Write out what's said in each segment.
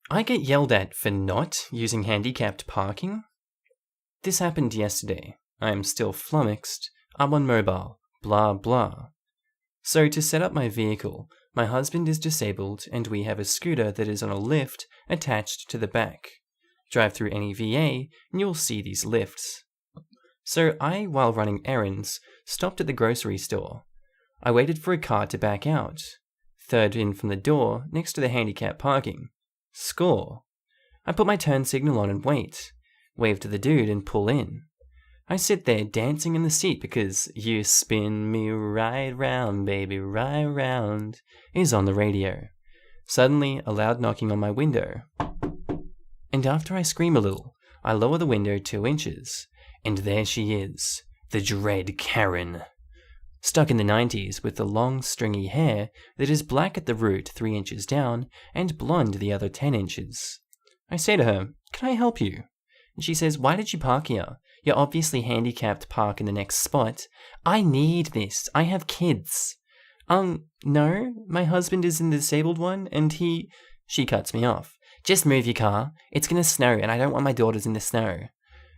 I get yelled at for not using handicapped parking? This happened yesterday. I am still flummoxed. I'm on mobile. Blah blah. So to set up my vehicle, my husband is disabled and we have a scooter that is on a lift attached to the back. Drive through any VA and you'll see these lifts. So I, while running errands, stopped at the grocery store. I waited for a car to back out. Third in from the door, next to the handicap parking. Score. I put my turn signal on and wait. Wave to the dude and pull in. I sit there dancing in the seat because "You spin me right round, baby, right round" is on the radio. Suddenly, a loud knocking on my window. And after I scream a little, I lower the window 2 inches. And there she is, the dread Karen. Stuck in the 90s with the long, stringy hair that is black at the root 3 inches down and blonde the other 10 inches. I say to her, "Can I help you?" And she says, "Why did you park here? You're obviously handicapped, park in the next spot." "I need this. I have kids." No, my husband is in the disabled one and he... She cuts me off. "Just move your car. It's gonna snow and I don't want my daughters in the snow."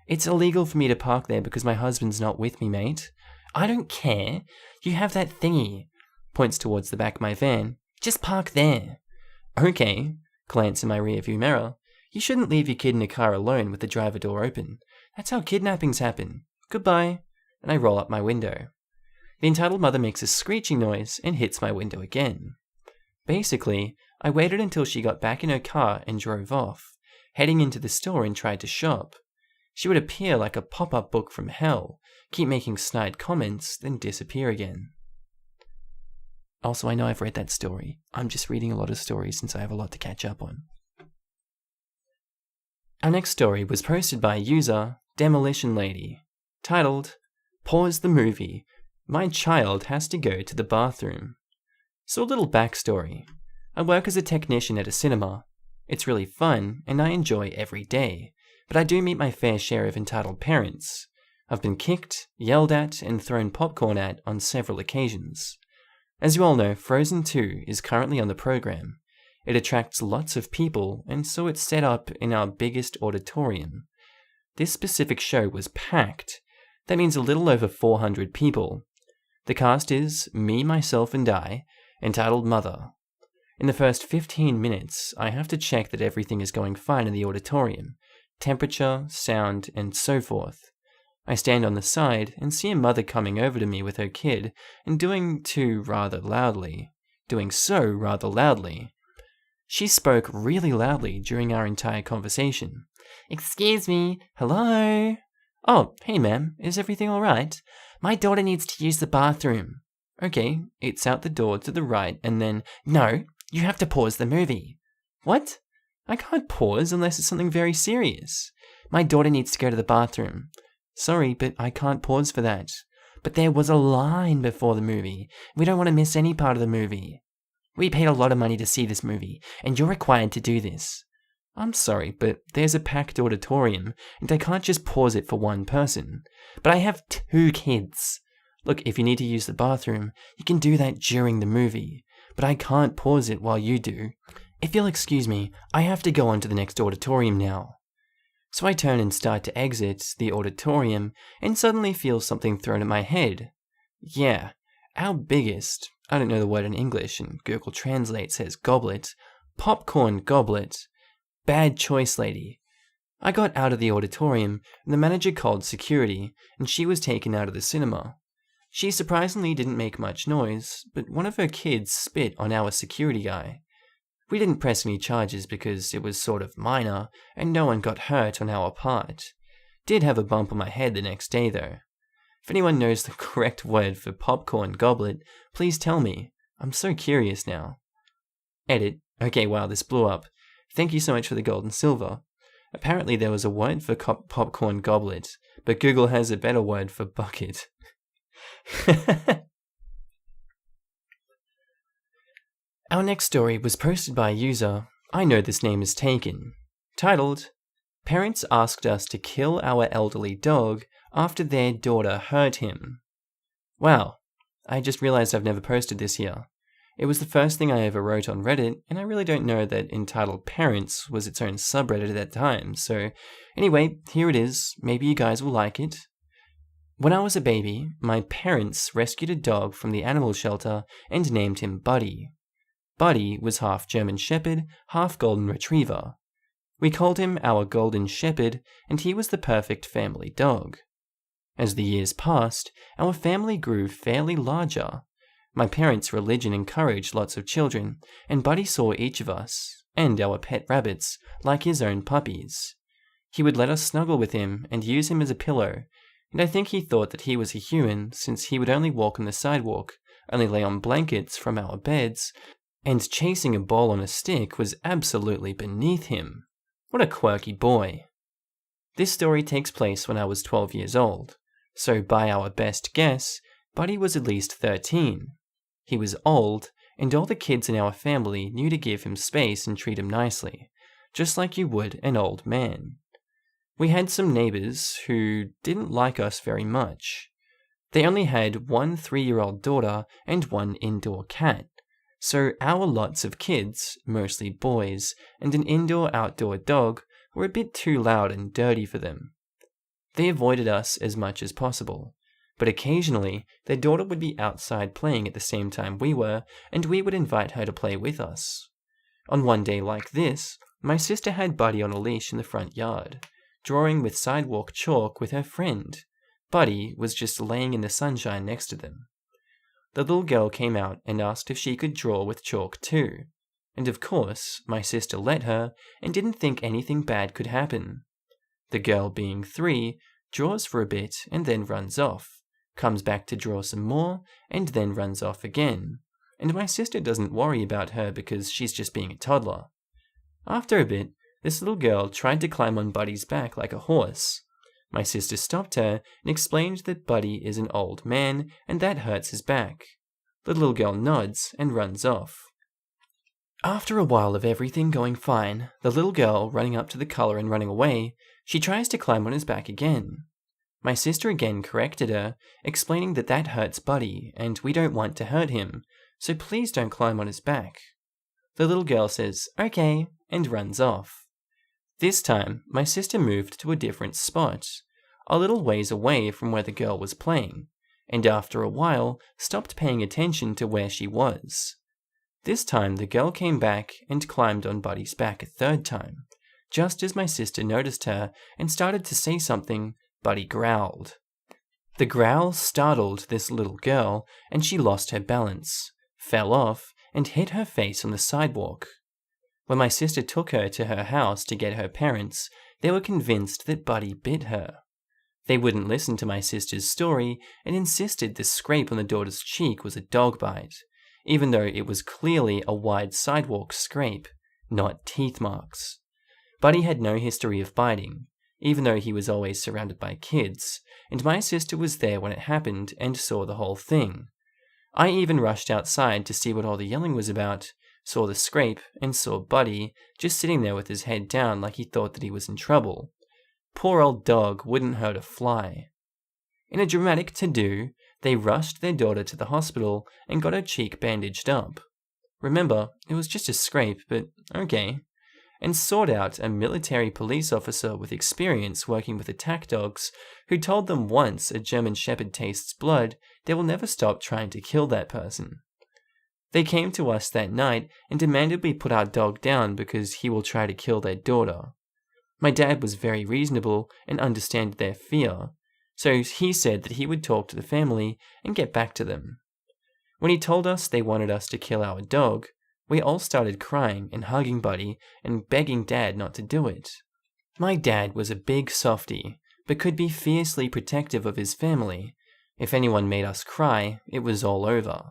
"It's illegal for me to park there because my husband's not with me, mate." "I don't care. You have that thingy." Points towards the back of my van. "Just park there." "Okay." Glance in my rearview mirror. "You shouldn't leave your kid in a car alone with the driver door open. That's how kidnappings happen. Goodbye." And I roll up my window. The entitled mother makes a screeching noise and hits my window again. Basically, I waited until she got back in her car and drove off, heading into the store and tried to shop. She would appear like a pop-up book from hell, keep making snide comments, then disappear again. Also, I know I've read that story. I'm just reading a lot of stories since I have a lot to catch up on. Our next story was posted by user Demolition Lady, titled, "Pause the movie. My child has to go to the bathroom." So a little backstory. I work as a technician at a cinema. It's really fun, and I enjoy every day. But I do meet my fair share of entitled parents. I've been kicked, yelled at, and thrown popcorn at on several occasions. As you all know, Frozen 2 is currently on the program. It attracts lots of people, and so it's set up in our biggest auditorium. This specific show was packed. That means a little over 400 people. The cast is me, myself, and I, entitled Mother. In the first 15 minutes, I have to check that everything is going fine in the auditorium. Temperature, sound, and so forth. I stand on the side and see a mother coming over to me with her kid and doing so rather loudly. She spoke really loudly during our entire conversation. "Excuse me, hello? Oh, hey ma'am, is everything alright? My daughter needs to use the bathroom." "Okay, it's out the door to the right and then..." "No, you have to pause the movie." "What? I can't pause unless it's something very serious." "My daughter needs to go to the bathroom." "Sorry, but I can't pause for that." "But there was a line before the movie. We don't want to miss any part of the movie." "We paid a lot of money to see this movie, and you're required to do this." "I'm sorry, but there's a packed auditorium, and I can't just pause it for one person." "But I have 2 kids." "Look, if you need to use the bathroom, you can do that during the movie. But I can't pause it while you do. If you'll excuse me, I have to go on to the next auditorium now." So I turn and start to exit the auditorium and suddenly feel something thrown at my head. Yeah, our biggest, I don't know the word in English and Google Translate says goblet, popcorn goblet. Bad choice, lady. I got out of the auditorium and the manager called security and she was taken out of the cinema. She surprisingly didn't make much noise, but one of her kids spit on our security guy. We didn't press any charges because it was sort of minor, and no one got hurt on our part. Did have a bump on my head the next day though. If anyone knows the correct word for popcorn goblet, please tell me. I'm so curious now. Edit. Okay, wow, this blew up. Thank you so much for the gold and silver. Apparently there was a word for popcorn goblet, but Google has a better word for bucket. Our next story was posted by a user, I know this name is taken, titled, "Parents asked us to kill our elderly dog after their daughter hurt him." Wow, I just realized I've never posted this here. It was the first thing I ever wrote on Reddit, and I really don't know that Entitled Parents was its own subreddit at that time, so anyway, here it is. Maybe you guys will like it. When I was a baby, my parents rescued a dog from the animal shelter and named him Buddy. Buddy was half German Shepherd, half Golden Retriever. We called him our Golden Shepherd, and he was the perfect family dog. As the years passed, our family grew fairly larger. My parents' religion encouraged lots of children, and Buddy saw each of us, and our pet rabbits, like his own puppies. He would let us snuggle with him and use him as a pillow, and I think he thought that he was a human since he would only walk on the sidewalk, only lay on blankets from our beds, and chasing a ball on a stick was absolutely beneath him. What a quirky boy. This story takes place when I was 12 years old, so by our best guess, Buddy was at least 13. He was old, and all the kids in our family knew to give him space and treat him nicely, just like you would an old man. We had some neighbors who didn't like us very much. They only had one 3-year-old daughter and one indoor cat, so our lots of kids, mostly boys, and an indoor-outdoor dog were a bit too loud and dirty for them. They avoided us as much as possible, but occasionally their daughter would be outside playing at the same time we were, and we would invite her to play with us. On one day like this, my sister had Buddy on a leash in the front yard, drawing with sidewalk chalk with her friend. Buddy was just laying in the sunshine next to them. The little girl came out and asked if she could draw with chalk too, and of course, my sister let her and didn't think anything bad could happen. The girl, being 3, draws for a bit and then runs off, comes back to draw some more, and then runs off again, and my sister doesn't worry about her because she's just being a toddler. After a bit, this little girl tried to climb on Buddy's back like a horse. My sister stopped her and explained that Buddy is an old man and that hurts his back. The little girl nods and runs off. After a while of everything going fine, the little girl running up to the collar and running away, she tries to climb on his back again. My sister again corrected her, explaining that that hurts Buddy and we don't want to hurt him, so please don't climb on his back. The little girl says, "Okay," and runs off. This time, my sister moved to a different spot, a little ways away from where the girl was playing, and after a while stopped paying attention to where she was. This time the girl came back and climbed on Buddy's back a third time. Just as my sister noticed her and started to say something, Buddy growled. The growl startled this little girl, and she lost her balance, fell off, and hit her face on the sidewalk. When my sister took her to her house to get her parents, they were convinced that Buddy bit her. They wouldn't listen to my sister's story and insisted the scrape on the daughter's cheek was a dog bite, even though it was clearly a wide sidewalk scrape, not teeth marks. Buddy had no history of biting, even though he was always surrounded by kids, and my sister was there when it happened and saw the whole thing. I even rushed outside to see what all the yelling was about, saw the scrape, and saw Buddy just sitting there with his head down like he thought that he was in trouble. Poor old dog wouldn't hurt a fly. In a dramatic to-do, they rushed their daughter to the hospital and got her cheek bandaged up. Remember, it was just a scrape, but okay. And sought out a military police officer with experience working with attack dogs who told them once a German Shepherd tastes blood, they will never stop trying to kill that person. They came to us that night and demanded we put our dog down because he will try to kill their daughter. My dad was very reasonable and understood their fear, so he said that he would talk to the family and get back to them. When he told us they wanted us to kill our dog, we all started crying and hugging Buddy and begging Dad not to do it. My dad was a big softy, but could be fiercely protective of his family. If anyone made us cry, it was all over.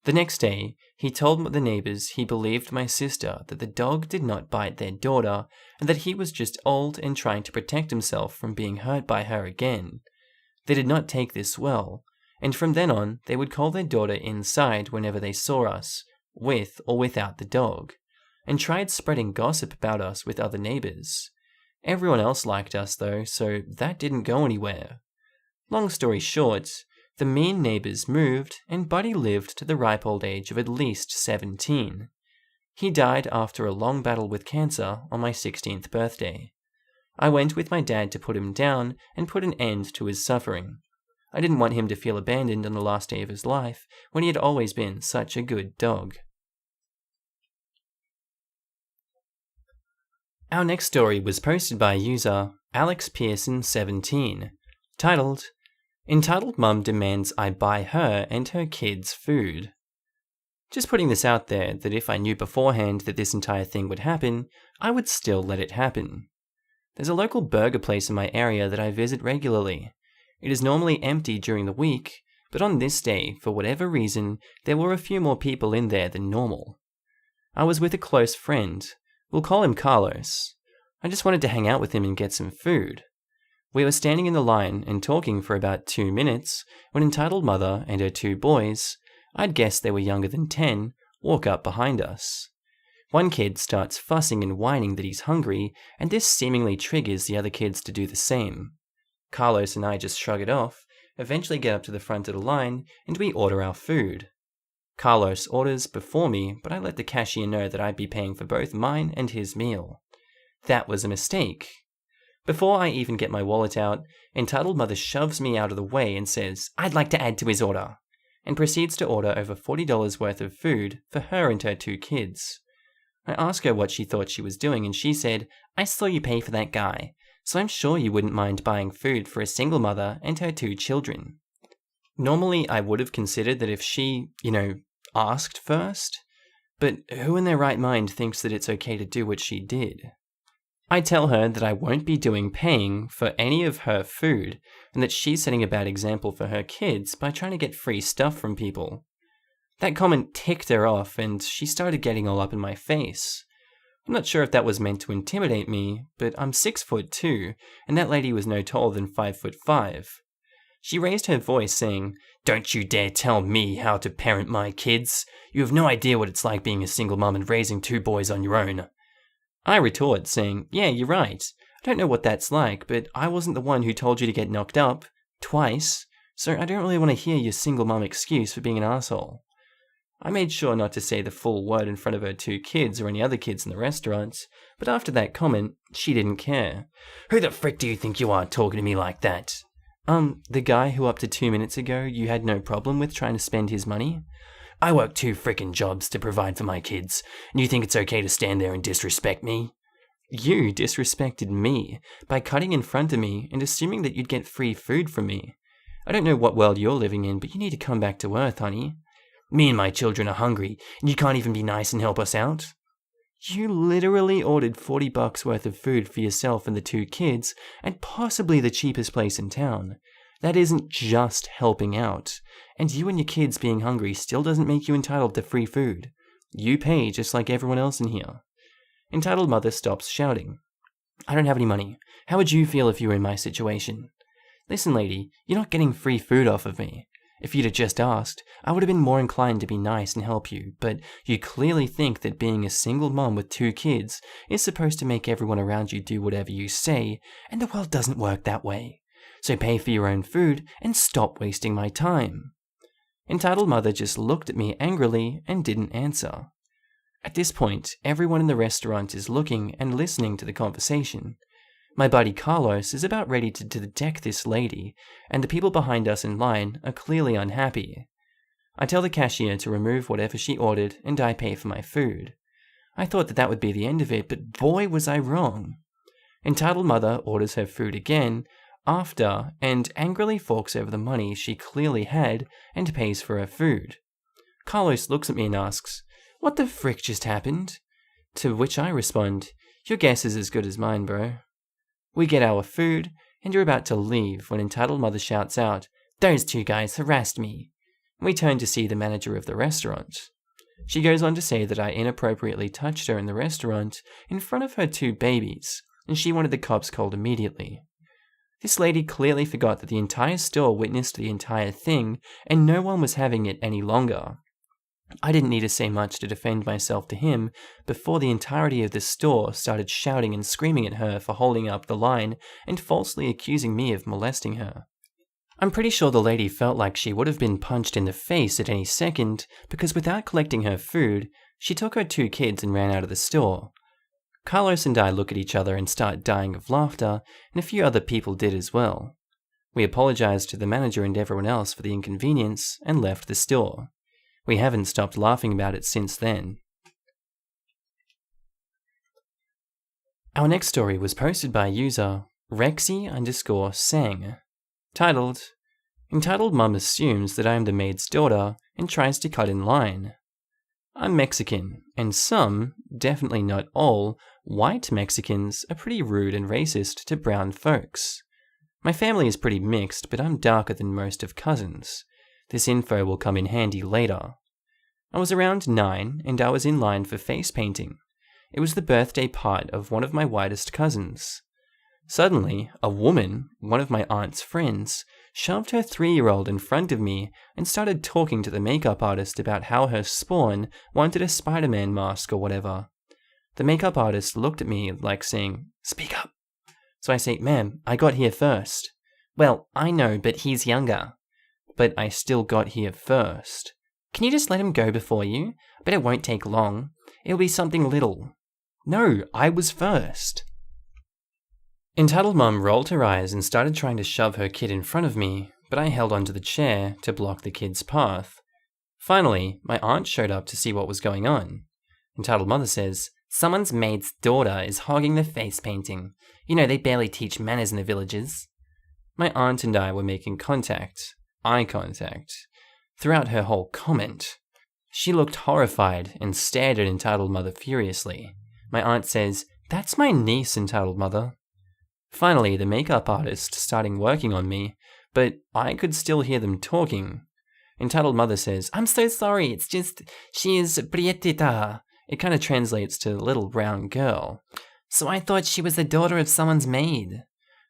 The next day, he told the neighbors he believed my sister that the dog did not bite their daughter and that he was just old and trying to protect himself from being hurt by her again. They did not take this well, and from then on, they would call their daughter inside whenever they saw us, with or without the dog, and tried spreading gossip about us with other neighbors. Everyone else liked us though, so that didn't go anywhere. Long story short, The mean neighbors moved, and Buddy lived to the ripe old age of at least 17. He died after a long battle with cancer on my 16th birthday. I went with my dad to put him down and put an end to his suffering. I didn't want him to feel abandoned on the last day of his life when he had always been such a good dog. Our next story was posted by user AlexPearson17, titled, Entitled Mum Demands I Buy Her and Her Kids Food. Just putting this out there that if I knew beforehand that this entire thing would happen, I would still let it happen. There's a local burger place in my area that I visit regularly. It is normally empty during the week, but on this day, for whatever reason, there were a few more people in there than normal. I was with a close friend. We'll call him Carlos. I just wanted to hang out with him and get some food. We were standing in the line and talking for about 2 minutes when entitled mother and her 2 boys, I'd guess they were younger than 10, walk up behind us. One kid starts fussing and whining that he's hungry, and this seemingly triggers the other kids to do the same. Carlos and I just shrug it off, eventually get up to the front of the line, and we order our food. Carlos orders before me, but I let the cashier know that I'd be paying for both mine and his meal. That was a mistake. Before I even get my wallet out, entitled mother shoves me out of the way and says, I'd like to add to his order, and proceeds to order over $40 worth of food for her and her 2 kids. I asked her what she thought she was doing, and she said, I saw you pay for that guy, so I'm sure you wouldn't mind buying food for a single mother and her 2 children. Normally, I would have considered that if she, asked first, but who in their right mind thinks that it's okay to do what she did? I tell her that I won't be doing paying for any of her food, and that she's setting a bad example for her kids by trying to get free stuff from people. That comment ticked her off, and she started getting all up in my face. I'm not sure if that was meant to intimidate me, but I'm 6'2", and that lady was no taller than 5'5". She raised her voice saying, Don't you dare tell me how to parent my kids. You have no idea what it's like being a single mum and raising 2 boys on your own. I retort, saying, Yeah, you're right. I don't know what that's like, but I wasn't the one who told you to get knocked up, twice, so I don't really want to hear your single mum excuse for being an asshole. I made sure not to say the full word in front of her 2 kids or any other kids in the restaurant, but after that comment, she didn't care. Who the frick do you think you are talking to me like that? The guy who up to 2 minutes ago you had no problem with trying to spend his money? I work 2 frickin' jobs to provide for my kids, and you think it's okay to stand there and disrespect me? You disrespected me by cutting in front of me and assuming that you'd get free food from me. I don't know what world you're living in, but you need to come back to earth, honey. Me and my children are hungry, and you can't even be nice and help us out? You literally ordered $40 worth of food for yourself and the 2 kids at possibly the cheapest place in town. That isn't just helping out, and you and your kids being hungry still doesn't make you entitled to free food. You pay just like everyone else in here. Entitled mother stops shouting. I don't have any money. How would you feel if you were in my situation? Listen, lady, you're not getting free food off of me. If you'd have just asked, I would have been more inclined to be nice and help you, but you clearly think that being a single mom with 2 kids is supposed to make everyone around you do whatever you say, and the world doesn't work that way. So pay for your own food and stop wasting my time. Entitled mother just looked at me angrily and didn't answer. At this point, everyone in the restaurant is looking and listening to the conversation. My buddy Carlos is about ready to deck this lady, and the people behind us in line are clearly unhappy. I tell the cashier to remove whatever she ordered and I pay for my food. I thought that would be the end of it, but boy was I wrong. Entitled mother orders her food again after and angrily forks over the money she clearly had and pays for her food. Carlos looks at me and asks, What the frick just happened? To which I respond, Your guess is as good as mine, bro. We get our food, and are about to leave when entitled mother shouts out, Those 2 guys harassed me. We turn to see the manager of the restaurant. She goes on to say that I inappropriately touched her in the restaurant in front of her 2 babies, and she wanted the cops called immediately. This lady clearly forgot that the entire store witnessed the entire thing, and no one was having it any longer. I didn't need to say much to defend myself to him before the entirety of the store started shouting and screaming at her for holding up the line and falsely accusing me of molesting her. I'm pretty sure the lady felt like she would have been punched in the face at any second, because without collecting her food, she took her 2 kids and ran out of the store. Carlos and I look at each other and start dying of laughter, and a few other people did as well. We apologized to the manager and everyone else for the inconvenience and left the store. We haven't stopped laughing about it since then. Our next story was posted by user Rexy_sang, titled, Entitled Mum Assumes That I am the maid's daughter and tries to cut in line. I'm Mexican, and some, definitely not all, white Mexicans are pretty rude and racist to brown folks. My family is pretty mixed, but I'm darker than most of cousins. This info will come in handy later. I was around 9, and I was in line for face painting. It was the birthday part of one of my whitest cousins. Suddenly, a woman, one of my aunt's friends, shoved her 3-year-old in front of me and started talking to the makeup artist about how her spawn wanted a Spider-Man mask or whatever. The makeup artist looked at me like saying, "Speak up." So I say, "Ma'am, I got here first." "Well, I know, but he's younger." "But I still got here first." "Can you just let him go before you? But it won't take long. It'll be something little." "No, I was first." Entitled Mum rolled her eyes and started trying to shove her kid in front of me, but I held onto the chair to block the kid's path. Finally, my aunt showed up to see what was going on. Entitled Mother says, "Someone's maid's daughter is hogging the face painting. You know, they barely teach manners in the villages." My aunt and I were making eye contact, throughout her whole comment. She looked horrified and stared at Entitled Mother furiously. My aunt says, "That's my niece, Entitled Mother." Finally, the makeup artist starting working on me, but I could still hear them talking. Entitled Mother says, "I'm so sorry, it's just, she is prietita." It kind of translates to little brown girl. "So I thought she was the daughter of someone's maid."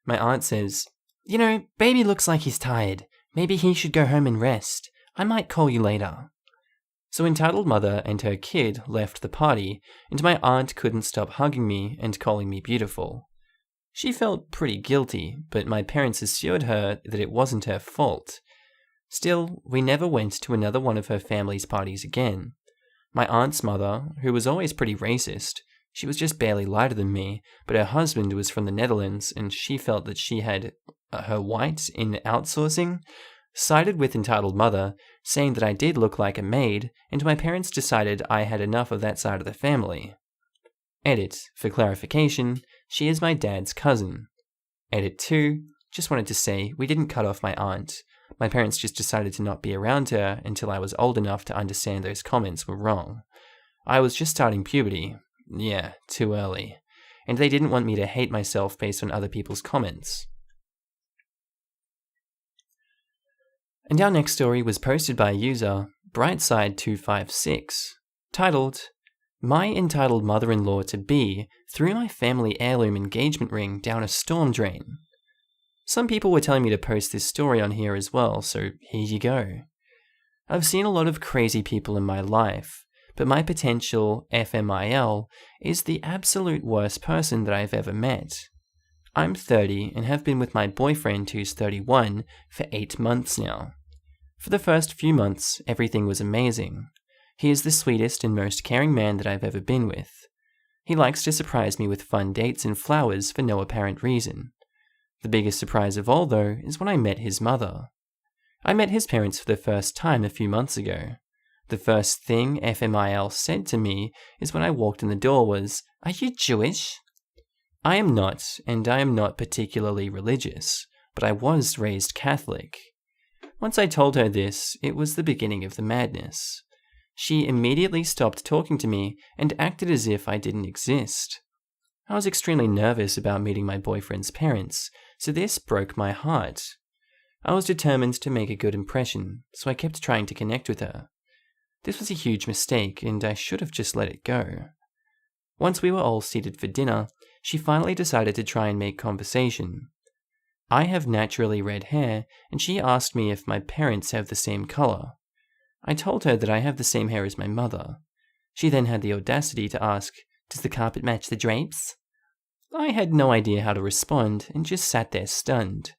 My aunt says, "You know, baby looks like he's tired. Maybe he should go home and rest. I might call you later." So Entitled Mother and her kid left the party, and my aunt couldn't stop hugging me and calling me beautiful. She felt pretty guilty, but my parents assured her that it wasn't her fault. Still, we never went to another one of her family's parties again. My aunt's mother, who was always pretty racist, she was just barely lighter than me, but her husband was from the Netherlands and she felt that she had her white in outsourcing, sided with Entitled Mother, saying that I did look like a maid, and my parents decided I had enough of that side of the family. Edit, for clarification, she is my dad's cousin. Edit 2, just wanted to say we didn't cut off my aunt. My parents just decided to not be around her until I was old enough to understand those comments were wrong. I was just starting puberty. Yeah, too early. And they didn't want me to hate myself based on other people's comments. And our next story was posted by user Brightside256, titled, My entitled mother-in-law-to-be threw my family heirloom engagement ring down a storm drain. Some people were telling me to post this story on here as well, so here you go. I've seen a lot of crazy people in my life, but my potential FMIL is the absolute worst person that I've ever met. I'm 30 and have been with my boyfriend who's 31 for 8 months now. For the first few months, everything was amazing. He is the sweetest and most caring man that I've ever been with. He likes to surprise me with fun dates and flowers for no apparent reason. The biggest surprise of all, though, is when I met his mother. I met his parents for the first time a few months ago. The first thing FMIL said to me is when I walked in the door was, "Are you Jewish?" I am not, and I am not particularly religious, but I was raised Catholic. Once I told her this, it was the beginning of the madness. She immediately stopped talking to me and acted as if I didn't exist. I was extremely nervous about meeting my boyfriend's parents, so this broke my heart. I was determined to make a good impression, so I kept trying to connect with her. This was a huge mistake, and I should have just let it go. Once we were all seated for dinner, she finally decided to try and make conversation. I have naturally red hair, and she asked me if my parents have the same color. I told her that I have the same hair as my mother. She then had the audacity to ask, "Does the carpet match the drapes?" I had no idea how to respond and just sat there stunned.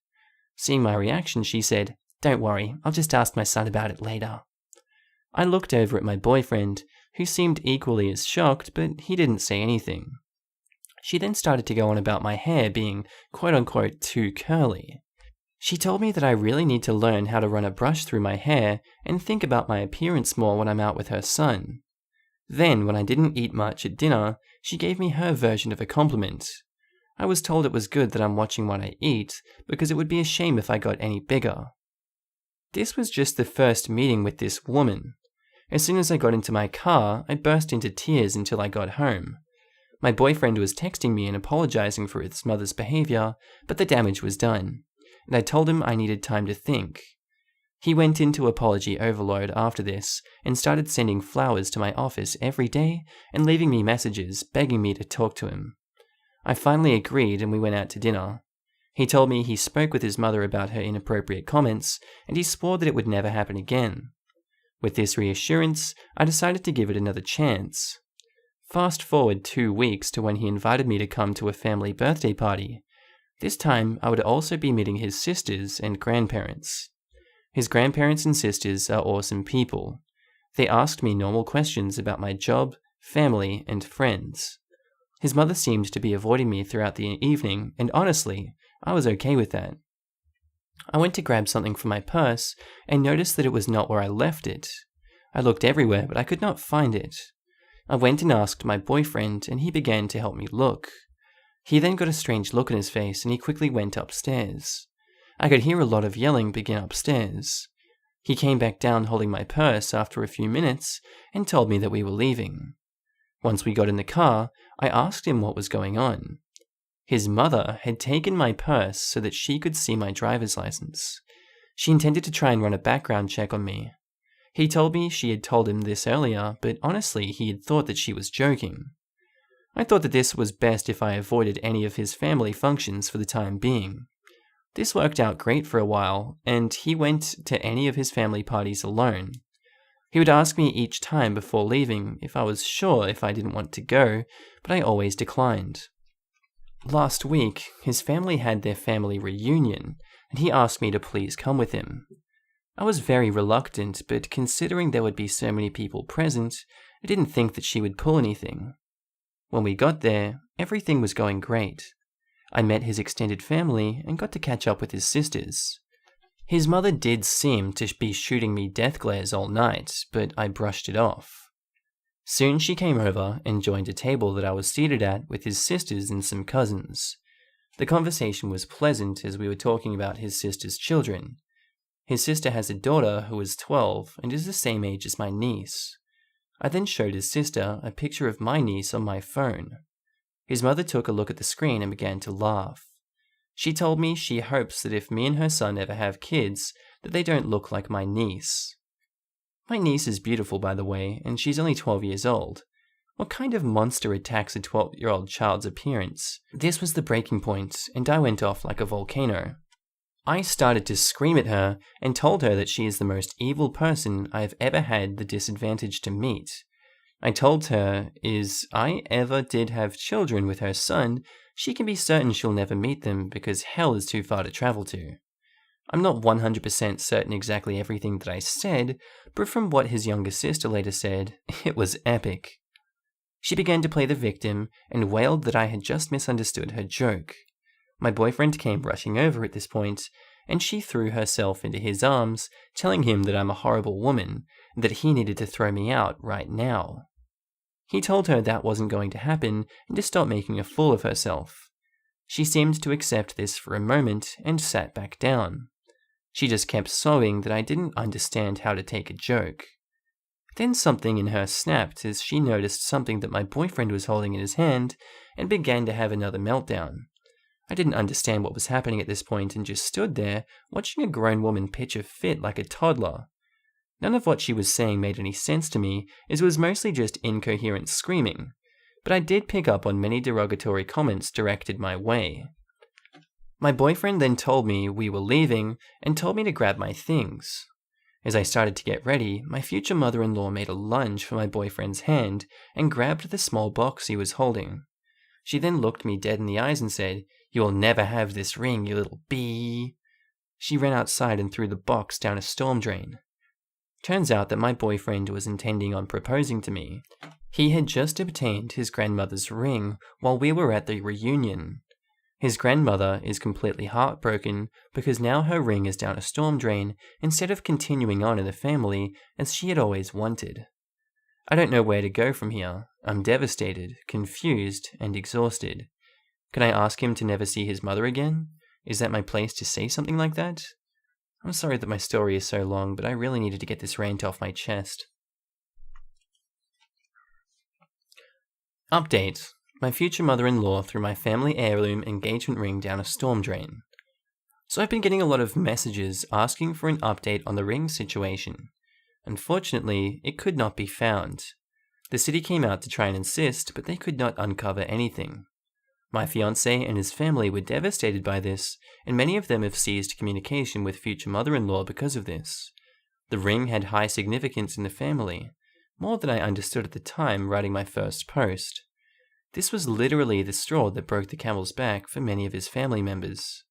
Seeing my reaction, she said, "Don't worry, I'll just ask my son about it later." I looked over at my boyfriend, who seemed equally as shocked, but he didn't say anything. She then started to go on about my hair being quote-unquote too curly. She told me that I really need to learn how to run a brush through my hair and think about my appearance more when I'm out with her son. Then, when I didn't eat much at dinner, she gave me her version of a compliment. I was told it was good that I'm watching what I eat, because it would be a shame if I got any bigger. This was just the first meeting with this woman. As soon as I got into my car, I burst into tears until I got home. My boyfriend was texting me and apologizing for his mother's behavior, but the damage was done, and I told him I needed time to think. He went into apology overload after this and started sending flowers to my office every day and leaving me messages begging me to talk to him. I finally agreed and we went out to dinner. He told me he spoke with his mother about her inappropriate comments and he swore that it would never happen again. With this reassurance, I decided to give it another chance. Fast forward 2 weeks to when he invited me to come to a family birthday party. This time, I would also be meeting his sisters and grandparents. His grandparents and sisters are awesome people. They asked me normal questions about my job, family, and friends. His mother seemed to be avoiding me throughout the evening, and honestly, I was okay with that. I went to grab something from my purse and noticed that it was not where I left it. I looked everywhere, but I could not find it. I went and asked my boyfriend, and he began to help me look. He then got a strange look on his face, and he quickly went upstairs. I could hear a lot of yelling begin upstairs. He came back down holding my purse after a few minutes and told me that we were leaving. Once we got in the car, I asked him what was going on. His mother had taken my purse so that she could see my driver's license. She intended to try and run a background check on me. He told me she had told him this earlier, but honestly, he had thought that she was joking. I thought that this was best if I avoided any of his family functions for the time being. This worked out great for a while, and he went to any of his family parties alone. He would ask me each time before leaving if I was sure if I didn't want to go, but I always declined. Last week, his family had their family reunion, and he asked me to please come with him. I was very reluctant, but considering there would be so many people present, I didn't think that she would pull anything. When we got there, everything was going great. I met his extended family and got to catch up with his sisters. His mother did seem to be shooting me death glares all night, but I brushed it off. Soon she came over and joined a table that I was seated at with his sisters and some cousins. The conversation was pleasant as we were talking about his sister's children. His sister has a daughter who is 12 and is the same age as my niece. I then showed his sister a picture of my niece on my phone. His mother took a look at the screen and began to laugh. She told me she hopes that if me and her son ever have kids, that they don't look like my niece. My niece is beautiful, by the way, and she's only 12 years old. What kind of monster attacks a 12-year-old child's appearance? This was the breaking point, and I went off like a volcano. I started to scream at her and told her that she is the most evil person I have ever had the disadvantage to meet. I told her, I ever did have children with her son, she can be certain she'll never meet them because hell is too far to travel to. I'm not 100% certain exactly everything that I said, but from what his younger sister later said, it was epic. She began to play the victim and wailed that I had just misunderstood her joke. My boyfriend came rushing over at this point, and she threw herself into his arms, telling him that I'm a horrible woman, and that he needed to throw me out right now. He told her that wasn't going to happen and to stop making a fool of herself. She seemed to accept this for a moment and sat back down. She just kept sobbing that I didn't understand how to take a joke. Then something in her snapped as she noticed something that my boyfriend was holding in his hand and began to have another meltdown. I didn't understand what was happening at this point and just stood there watching a grown woman pitch a fit like a toddler. None of what she was saying made any sense to me, as it was mostly just incoherent screaming, but I did pick up on many derogatory comments directed my way. My boyfriend then told me we were leaving and told me to grab my things. As I started to get ready, my future mother-in-law made a lunge for my boyfriend's hand and grabbed the small box he was holding. She then looked me dead in the eyes and said, "You will never have this ring, you little bee." she ran outside and threw the box down a storm drain. Turns out that my boyfriend was intending on proposing to me. He had just obtained his grandmother's ring while we were at the reunion. His grandmother is completely heartbroken because now her ring is down a storm drain instead of continuing on in the family as she had always wanted. I don't know where to go from here. I'm devastated, confused, and exhausted. Can I ask him to never see his mother again? Is that my place to say something like that? I'm sorry that my story is so long, but I really needed to get this rant off my chest. Update. My future mother-in-law threw my family heirloom engagement ring down a storm drain. So I've been getting a lot of messages asking for an update on the ring situation. Unfortunately, it could not be found. The city came out to try and insist, but they could not uncover anything. My fiancé and his family were devastated by this, and many of them have ceased communication with future mother-in-law because of this. The ring had high significance in the family, more than I understood at the time writing my first post. This was literally the straw that broke the camel's back for many of his family members.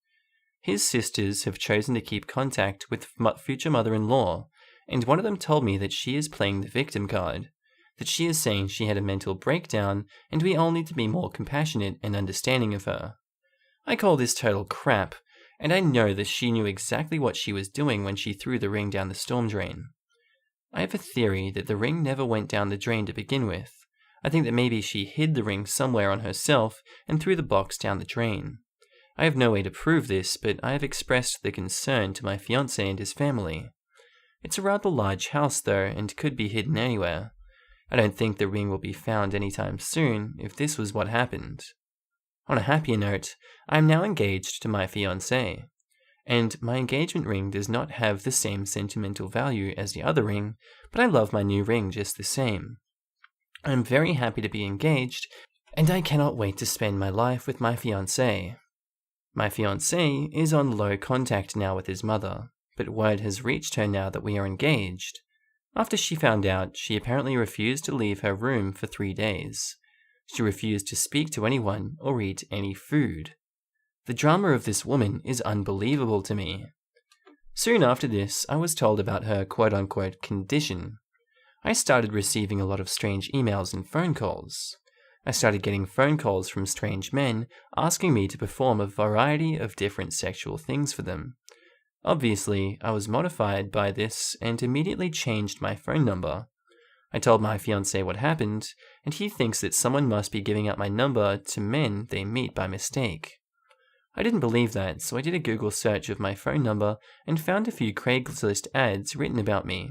His sisters have chosen to keep contact with future mother-in-law, and one of them told me that she is playing the victim card, that she is saying she had a mental breakdown and we all need to be more compassionate and understanding of her. I call this total crap, and I know that she knew exactly what she was doing when she threw the ring down the storm drain. I have a theory that the ring never went down the drain to begin with. I think that maybe she hid the ring somewhere on herself and threw the box down the drain. I have no way to prove this, but I have expressed the concern to my fiancé and his family. It's a rather large house though, and could be hidden anywhere. I don't think the ring will be found anytime soon if this was what happened. On a happier note, I am now engaged to my fiancé, and my engagement ring does not have the same sentimental value as the other ring, but I love my new ring just the same. I am very happy to be engaged, and I cannot wait to spend my life with my fiancé. My fiancé is on low contact now with his mother, but word has reached her now that we are engaged. After she found out, she apparently refused to leave her room for 3 days. She refused to speak to anyone or eat any food. The drama of this woman is unbelievable to me. Soon after this, I was told about her quote-unquote condition. I started receiving a lot of strange emails and phone calls. I started getting phone calls from strange men asking me to perform a variety of different sexual things for them. Obviously, I was mortified by this and immediately changed my phone number. I told my fiancé what happened, and he thinks that someone must be giving out my number to men they meet by mistake. I didn't believe that, so I did a Google search of my phone number and found a few Craigslist ads written about me.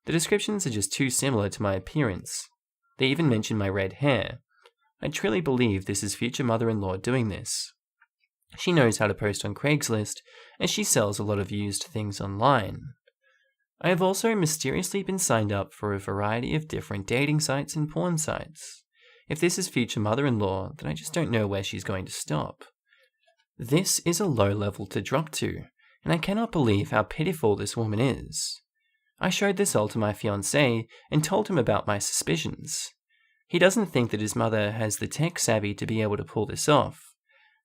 The descriptions are just too similar to my appearance. They even mention my red hair. I truly believe this is future mother-in-law doing this. She knows how to post on Craigslist, and she sells a lot of used things online. I have also mysteriously been signed up for a variety of different dating sites and porn sites. If this is future mother-in-law, then I just don't know where she's going to stop. This is a low level to drop to, and I cannot believe how pitiful this woman is. I showed this all to my fiancé and told him about my suspicions. He doesn't think that his mother has the tech savvy to be able to pull this off.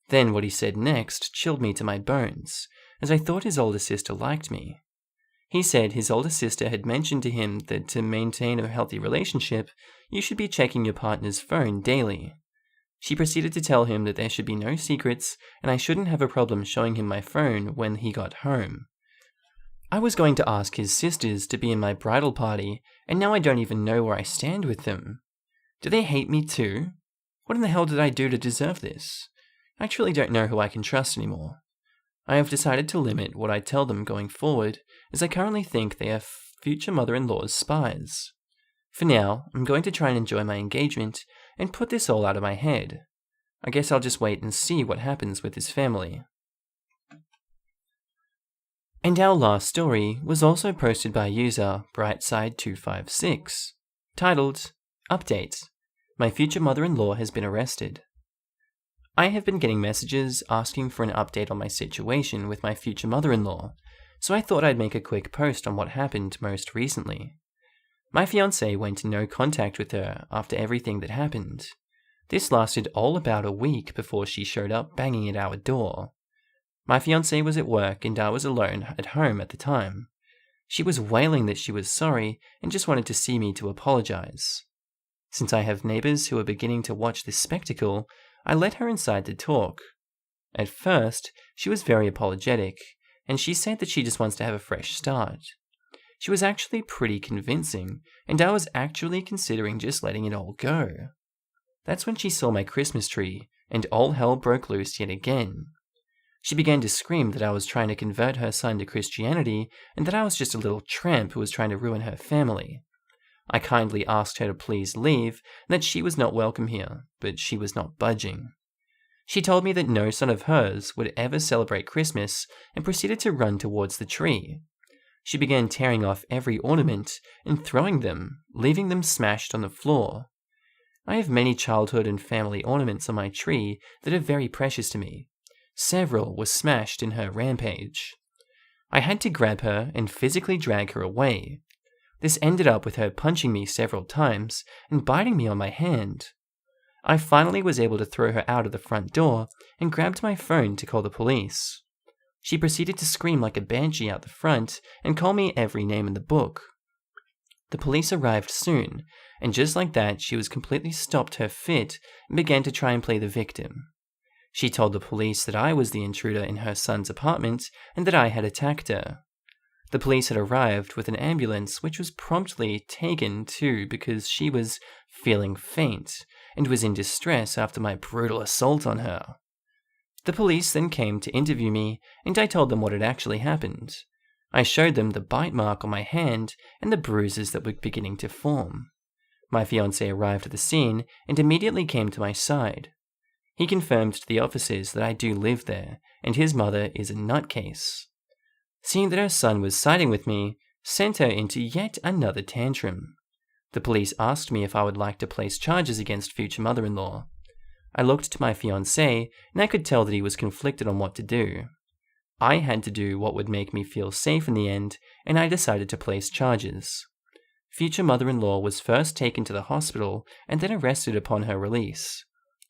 Then what he said next chilled me to my bones, as I thought his older sister liked me. He said his older sister had mentioned to him that to maintain a healthy relationship, you should be checking your partner's phone daily. She proceeded to tell him that there should be no secrets and I shouldn't have a problem showing him my phone when he got home. I was going to ask his sisters to be in my bridal party, and now I don't even know where I stand with them. Do they hate me too? What in the hell did I do to deserve this? I truly don't know who I can trust anymore. I have decided to limit what I tell them going forward, as I currently think they are future mother-in-law's spies. For now, I'm going to try and enjoy my engagement and put this all out of my head. I guess I'll just wait and see what happens with his family. And our last story was also posted by user Brightside256, titled, Update. My future mother-in-law has been arrested. I have been getting messages asking for an update on my situation with my future mother-in-law, so I thought I'd make a quick post on what happened most recently. My fiancé went no contact with her after everything that happened. This lasted all about a week before she showed up banging at our door. My fiancée was at work and I was alone at home at the time. She was wailing that she was sorry and just wanted to see me to apologize. Since I have neighbors who are beginning to watch this spectacle, I let her inside to talk. At first, she was very apologetic, and she said that she just wants to have a fresh start. She was actually pretty convincing, and I was actually considering just letting it all go. That's when she saw my Christmas tree, and all hell broke loose yet again. She began to scream that I was trying to convert her son to Christianity, and that I was just a little tramp who was trying to ruin her family. I kindly asked her to please leave, and that she was not welcome here, but she was not budging. She told me that no son of hers would ever celebrate Christmas and proceeded to run towards the tree. She began tearing off every ornament and throwing them, leaving them smashed on the floor. I have many childhood and family ornaments on my tree that are very precious to me. Several were smashed in her rampage. I had to grab her and physically drag her away. This ended up with her punching me several times and biting me on my hand. I finally was able to throw her out of the front door and grabbed my phone to call the police. She proceeded to scream like a banshee out the front and call me every name in the book. The police arrived soon, and just like that, she was completely stopped her fit and began to try and play the victim. She told the police that I was the intruder in her son's apartment and that I had attacked her. The police had arrived with an ambulance, which was promptly taken too because she was feeling faint and was in distress after my brutal assault on her. The police then came to interview me, and I told them what had actually happened. I showed them the bite mark on my hand and the bruises that were beginning to form. My fiancé arrived at the scene and immediately came to my side. He confirmed to the officers that I do live there, and his mother is a nutcase. Seeing that her son was siding with me, sent her into yet another tantrum. The police asked me if I would like to place charges against future mother-in-law. I looked to my fiancé, and I could tell that he was conflicted on what to do. I had to do what would make me feel safe in the end, and I decided to place charges. Future mother-in-law was first taken to the hospital and then arrested upon her release.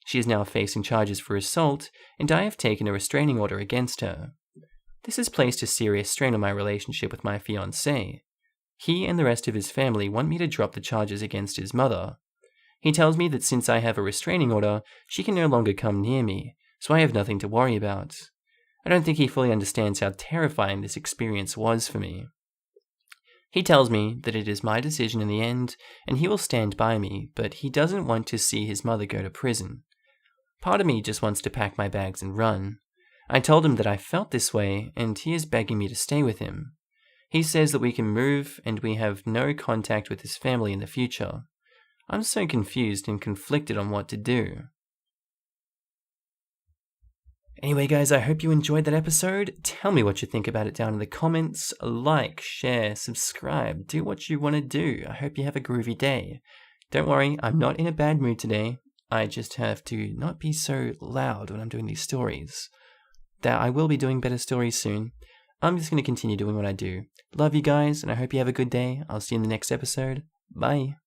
She is now facing charges for assault, and I have taken a restraining order against her. This has placed a serious strain on my relationship with my fiancé. He and the rest of his family want me to drop the charges against his mother. He tells me that since I have a restraining order, she can no longer come near me, so I have nothing to worry about. I don't think he fully understands how terrifying this experience was for me. He tells me that it is my decision in the end, and he will stand by me, but he doesn't want to see his mother go to prison. Part of me just wants to pack my bags and run. I told him that I felt this way, and he is begging me to stay with him. He says that we can move, and we have no contact with his family in the future. I'm so confused and conflicted on what to do. Anyway guys, I hope you enjoyed that episode. Tell me what you think about it down in the comments. Like, share, subscribe, do what you want to do. I hope you have a groovy day. Don't worry, I'm not in a bad mood today. I just have to not be so loud when I'm doing these stories. That I will be doing better stories soon. I'm just going to continue doing what I do. Love you guys, and I hope you have a good day. I'll see you in the next episode. Bye.